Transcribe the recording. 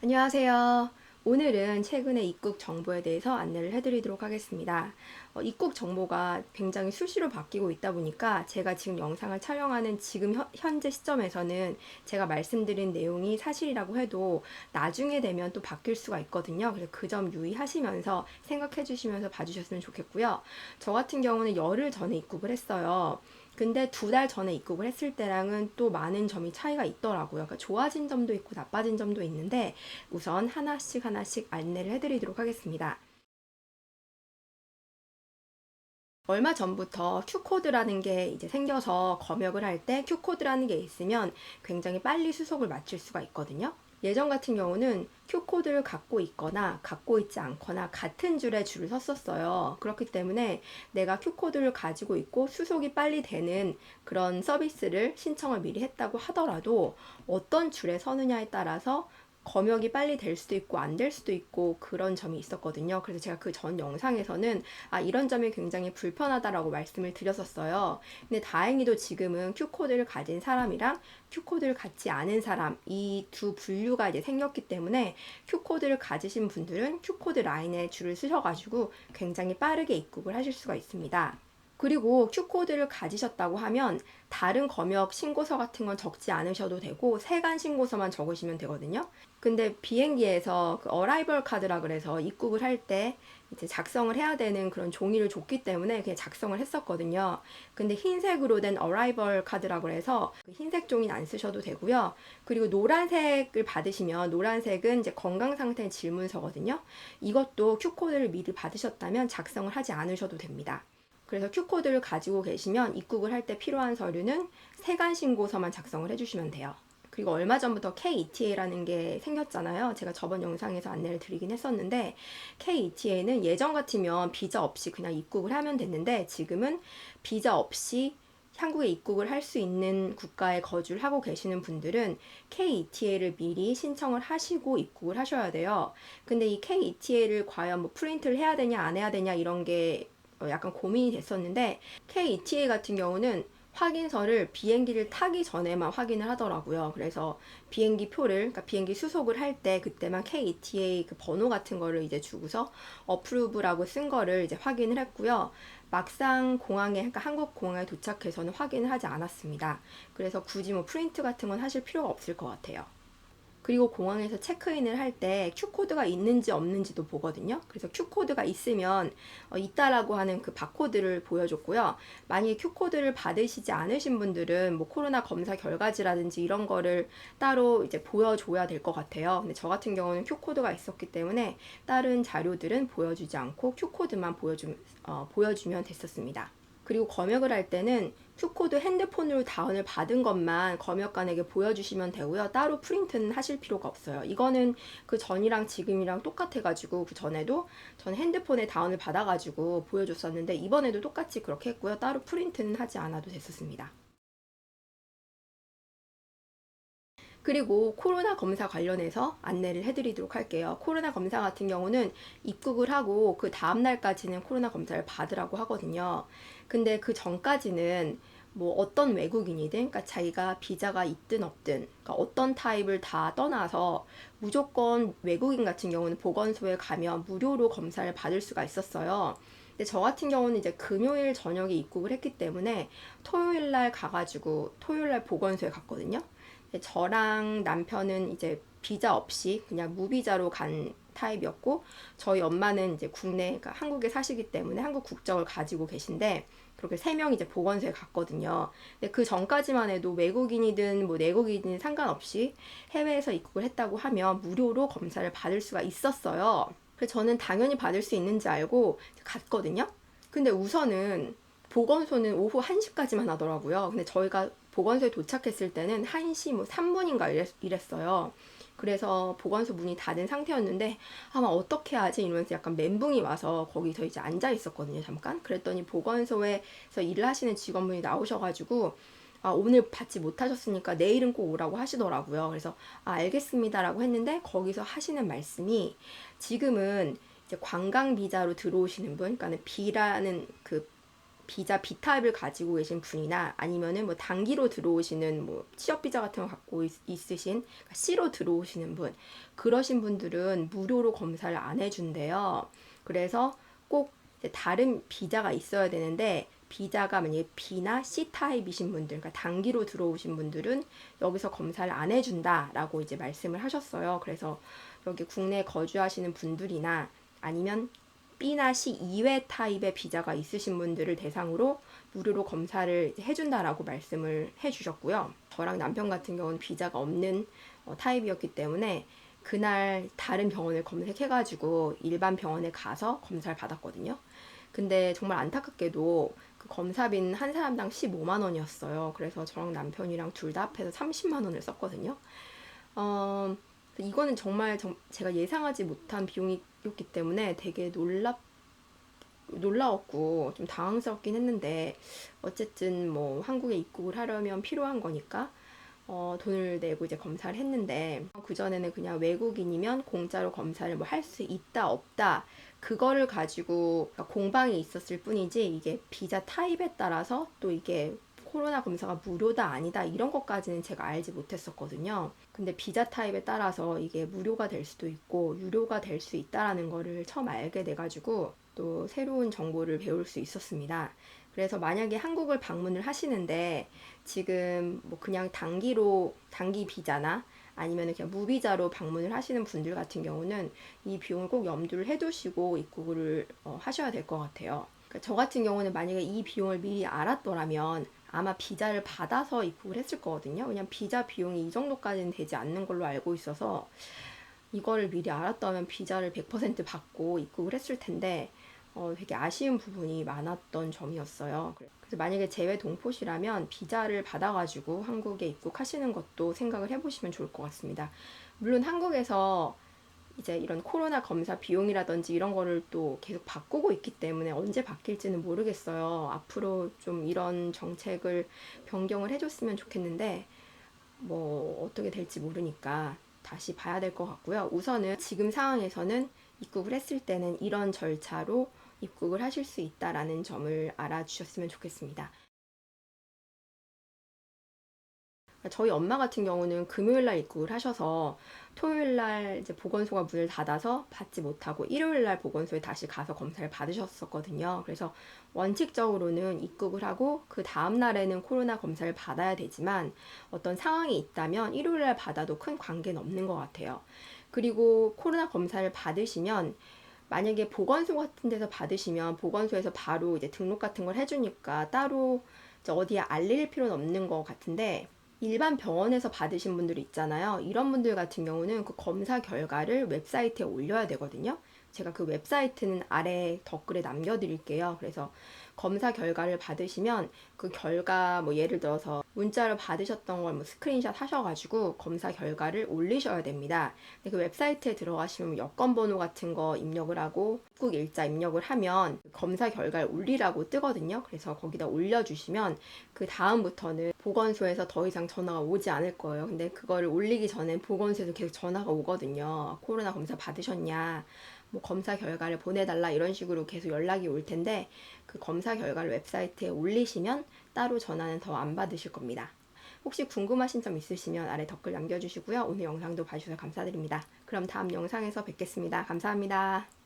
안녕하세요. 오늘은 최근의 입국 정보에 대해서 안내를 해드리도록 하겠습니다. 입국 정보가 굉장히 수시로 바뀌고 있다 보니까 제가 지금 영상을 촬영하는 지금 현재 시점에서는 제가 말씀드린 내용이 사실이라고 해도 나중에 되면 또 바뀔 수가 있거든요. 그래서 그 점 유의하시면서 생각해 주시면서 봐주셨으면 좋겠고요. 저 같은 경우는 열흘 전에 입국을 했어요. 근데 2달 전에 입국을 했을 때랑은 또 많은 점이 차이가 있더라고요. 그러니까 좋아진 점도 있고 나빠진 점도 있는데 우선 하나씩 안내를 해드리도록 하겠습니다. 얼마 전부터 Q코드라는 게 이제 생겨서 검역을 할 때 Q코드라는 게 있으면 굉장히 빨리 수속을 마칠 수가 있거든요. 예전 같은 경우는 Q코드를 갖고 있거나 갖고 있지 않거나 같은 줄에 줄을 섰었어요. 그렇기 때문에 내가 Q코드를 가지고 있고 수속이 빨리 되는 그런 서비스를 신청을 미리 했다고 하더라도 어떤 줄에 서느냐에 따라서 검역이 빨리 될 수도 있고 안 될 수도 있고 그런 점이 있었거든요. 그래서 제가 그 전 영상에서는 이런 점이 굉장히 불편하다라고 말씀을 드렸었어요. 근데 다행히도 지금은 Q코드를 가진 사람이랑 Q코드를 갖지 않은 사람 이 두 분류가 이제 생겼기 때문에 Q코드를 가지신 분들은 Q코드 라인에 줄을 쓰셔가지고 굉장히 빠르게 입국을 하실 수가 있습니다. 그리고 Q코드를 가지셨다고 하면 다른 검역 신고서 같은 건 적지 않으셔도 되고 세관 신고서만 적으시면 되거든요. 근데 비행기에서 그 어라이벌 카드라 그래서 입국을 할 때 이제 작성을 해야 되는 그런 종이를 줬기 때문에 그냥 작성을 했었거든요. 근데 흰색으로 된 어라이벌 카드라 그래서 그 흰색 종이는 안 쓰셔도 되고요. 그리고 노란색을 받으시면 노란색은 이제 건강 상태 질문서거든요. 이것도 Q코드를 미리 받으셨다면 작성을 하지 않으셔도 됩니다. 그래서 Q코드를 가지고 계시면 입국을 할 때 필요한 서류는 세관 신고서만 작성을 해주시면 돼요. 그리고 얼마 전부터 KETA라는 게 생겼잖아요. 제가 저번 영상에서 안내를 드리긴 했었는데 KETA는 예전 같으면 비자 없이 그냥 입국을 하면 됐는데 지금은 비자 없이 한국에 입국을 할 수 있는 국가에 거주를 하고 계시는 분들은 KETA를 미리 신청을 하시고 입국을 하셔야 돼요. 근데 이 KETA를 과연 뭐 프린트를 해야 되냐 안 해야 되냐 이런 게 약간 고민이 됐었는데 KETA 같은 경우는 확인서를 비행기를 타기 전에만 확인을 하더라고요. 그래서 비행기 표를, 그러니까 비행기 수속을 할 때 그때만 KETA 그 번호 같은 거를 이제 주고서 어프루브라고 쓴 거를 이제 확인을 했고요. 막상 공항에, 그러니까 한국 공항에 도착해서는 확인을 하지 않았습니다. 그래서 굳이 뭐 프린트 같은 건 하실 필요가 없을 것 같아요. 그리고 공항에서 체크인을 할 때 Q코드가 있는지 없는지도 보거든요. 그래서 Q코드가 있으면 있다라고 하는 그 바코드를 보여줬고요. 만약에 Q코드를 받으시지 않으신 분들은 뭐 코로나 검사 결과지라든지 이런 거를 따로 이제 보여줘야 될 것 같아요. 근데 저 같은 경우는 Q코드가 있었기 때문에 다른 자료들은 보여주지 않고 Q코드만 보여주면 됐었습니다. 그리고 검역을 할 때는 Q코드 핸드폰으로 다운을 받은 것만 검역관에게 보여주시면 되고요. 따로 프린트는 하실 필요가 없어요. 이거는 그 전이랑 지금이랑 똑같아가지고 그 전에도 전 핸드폰에 다운을 받아가지고 보여줬었는데 이번에도 똑같이 그렇게 했고요. 따로 프린트는 하지 않아도 됐었습니다. 그리고 코로나 검사 관련해서 안내를 해드리도록 할게요. 코로나 검사 같은 경우는 입국을 하고 그 다음날까지는 코로나 검사를 받으라고 하거든요. 근데 그 전까지는 뭐 어떤 외국인이든, 그러니까 자기가 비자가 있든 없든, 그러니까 어떤 타입을 다 떠나서 무조건 외국인 같은 경우는 보건소에 가면 무료로 검사를 받을 수가 있었어요. 근데 저 같은 경우는 이제 금요일 저녁에 입국을 했기 때문에 토요일 날 가가지고 토요일 날 보건소에 갔거든요. 저랑 남편은 이제 비자 없이 그냥 무비자로 간 타입이었고 저희 엄마는 이제 국내, 그러니까 한국에 사시기 때문에 한국 국적을 가지고 계신데 그렇게 3명 이제 보건소에 갔거든요. 근데 그 전까지만 해도 외국인이든 뭐 내국인이든 상관없이 해외에서 입국을 했다고 하면 무료로 검사를 받을 수가 있었어요. 그래서 저는 당연히 받을 수 있는지 알고 갔거든요. 근데 우선은 보건소는 오후 1시까지만 하더라고요. 근데 저희가 보건소에 도착했을 때는 1시 뭐 3분인가 이랬어요. 그래서 보건소 문이 닫은 상태였는데 아마 어떻게 하지 이러면서 약간 멘붕이 와서 거기서 이제 앉아 있었거든요. 잠깐. 그랬더니 보건소에서 일을 하시는 직원분이 나오셔가지고 오늘 받지 못하셨으니까 내일은 꼭 오라고 하시더라고요. 그래서 알겠습니다라고 했는데 거기서 하시는 말씀이 지금은 이제 관광 비자로 들어오시는 분, 그러니까 B라는 그 비자 B타입을 가지고 계신 분이나 아니면은 뭐 단기로 들어오시는 뭐 취업 비자 같은 거 갖고 있으신 그러니까 C로 들어오시는 분, 그러신 분들은 무료로 검사를 안 해준대요. 그래서 꼭 이제 다른 비자가 있어야 되는데, 비자가 만약에 B나 C 타입이신 분들, 그러니까 단기로 들어오신 분들은 여기서 검사를 안 해준다라고 이제 말씀을 하셨어요. 그래서 여기 국내에 거주하시는 분들이나 아니면 B나 C 이외 타입의 비자가 있으신 분들을 대상으로 무료로 검사를 해준다라고 말씀을 해주셨고요. 저랑 남편 같은 경우는 비자가 없는 타입이었기 때문에 그날 다른 병원을 검색해가지고 일반 병원에 가서 검사를 받았거든요. 근데 정말 안타깝게도 그 검사비는 한 사람당 15만 원이었어요. 그래서 저랑 남편이랑 둘 다 합해서 30만 원을 썼거든요. 이거는 정말 제가 예상하지 못한 비용이었기 때문에 되게 놀라웠고 좀 당황스럽긴 했는데, 어쨌든 뭐 한국에 입국을 하려면 필요한 거니까 돈을 내고 이제 검사를 했는데, 그전에는 그냥 외국인이면 공짜로 검사를 뭐 할 수 있다 없다 그거를 가지고 공방이 있었을 뿐이지, 이게 비자 타입에 따라서 또 이게 코로나 검사가 무료다 아니다 이런 것까지는 제가 알지 못했었거든요. 근데 비자 타입에 따라서 이게 무료가 될 수도 있고 유료가 될 수 있다라는 거를 처음 알게 돼가지고 또 새로운 정보를 배울 수 있었습니다. 그래서 만약에 한국을 방문을 하시는데 지금 뭐 그냥 단기 비자나 아니면 그냥 무비자로 방문을 하시는 분들 같은 경우는 이 비용을 꼭 염두를 해두시고 입국을 하셔야 될 것 같아요. 그러니까 저 같은 경우는 만약에 이 비용을 미리 알았더라면 아마 비자를 받아서 입국을 했을 거거든요. 왜냐면 비자 비용이 이 정도까지는 되지 않는 걸로 알고 있어서 이거를 미리 알았다면 비자를 100% 받고 입국을 했을 텐데 되게 아쉬운 부분이 많았던 점이었어요. 그래서 만약에 재외 동포시라면 비자를 받아가지고 한국에 입국하시는 것도 생각을 해보시면 좋을 것 같습니다. 물론 한국에서 이제 이런 코로나 검사 비용이라든지 이런 거를 또 계속 바꾸고 있기 때문에 언제 바뀔지는 모르겠어요. 앞으로 좀 이런 정책을 변경을 해줬으면 좋겠는데 뭐 어떻게 될지 모르니까 다시 봐야 될 것 같고요. 우선은 지금 상황에서는 입국을 했을 때는 이런 절차로 입국을 하실 수 있다라는 점을 알아주셨으면 좋겠습니다. 저희 엄마 같은 경우는 금요일날 입국을 하셔서 토요일날 이제 보건소가 문을 닫아서 받지 못하고 일요일날 보건소에 다시 가서 검사를 받으셨었거든요. 그래서 원칙적으로는 입국을 하고 그 다음날에는 코로나 검사를 받아야 되지만 어떤 상황이 있다면 일요일날 받아도 큰 관계는 없는 것 같아요. 그리고 코로나 검사를 받으시면 만약에 보건소 같은 데서 받으시면 보건소에서 바로 이제 등록 같은 걸 해주니까 따로 이제 어디에 알릴 필요는 없는 것 같은데, 일반 병원에서 받으신 분들이 있잖아요. 이런 분들 같은 경우는 그 검사 결과를 웹사이트에 올려야 되거든요. 제가 그 웹사이트는 아래 댓글에 남겨드릴게요. 그래서 검사 결과를 받으시면 그 결과 뭐 예를 들어서 문자로 받으셨던 걸 뭐 스크린샷 하셔가지고 검사 결과를 올리셔야 됩니다. 근데 그 웹사이트에 들어가시면 여권 번호 같은 거 입력을 하고 입국 일자 입력을 하면 검사 결과를 올리라고 뜨거든요. 그래서 거기다 올려주시면 그 다음부터는 보건소에서 더 이상 전화가 오지 않을 거예요. 근데 그거를 올리기 전에 보건소에서 계속 전화가 오거든요. 코로나 검사 받으셨냐, 뭐 검사 결과를 보내달라 이런 식으로 계속 연락이 올 텐데, 그 검사 결과를 웹사이트에 올리시면 따로 전화는 더 안 받으실 겁니다. 혹시 궁금하신 점 있으시면 아래 댓글 남겨주시고요. 오늘 영상도 봐주셔서 감사드립니다. 그럼 다음 영상에서 뵙겠습니다. 감사합니다.